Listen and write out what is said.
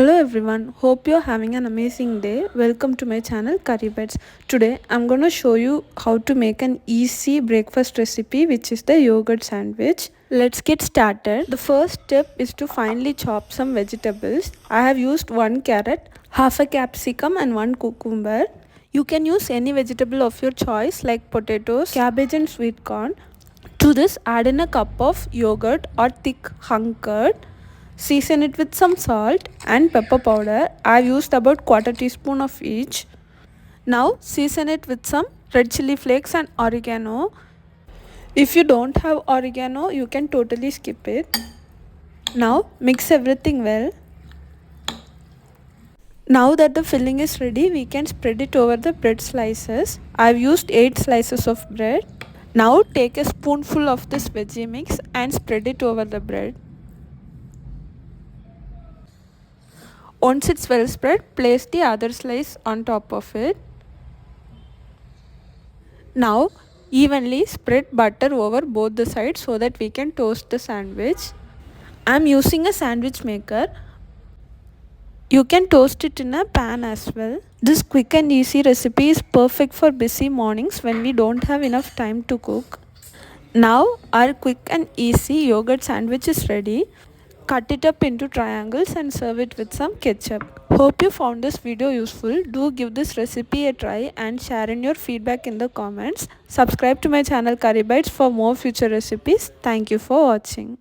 Hello everyone, hope you're having an amazing day. Welcome to my channel Curry Bites. Today I'm going to show you how to make an easy breakfast recipe, which is the yogurt sandwich. Let's get started. The first step is to finely chop some vegetables. I have used 1 carrot, half a capsicum and 1 cucumber. You can use any vegetable of your choice like potatoes, cabbage and sweet corn. To this, add in a cup of yogurt or thick hung curd. Season it with some salt and pepper powder. I've used about quarter teaspoon of each. Now season it with some red chilli flakes and oregano. If you don't have oregano, you can totally skip it. Now mix everything well. Now that the filling is ready, we can spread it over the bread slices. I've used 8 slices of bread. Now take a spoonful of this veggie mix and spread it over the bread. Once it's well spread, place the other slice on top of it. Now evenly spread butter over both the sides so that we can toast the sandwich. I'm using a sandwich maker. You can toast it in a pan as well. This quick and easy recipe is perfect for busy mornings when we don't have enough time to cook. Now our quick and easy yogurt sandwich is ready. Cut it up into triangles and serve it with some ketchup. Hope you found this video useful. Do give this recipe a try and share in your feedback in the comments. Subscribe to my channel Curry Bites for more future recipes. Thank you for watching.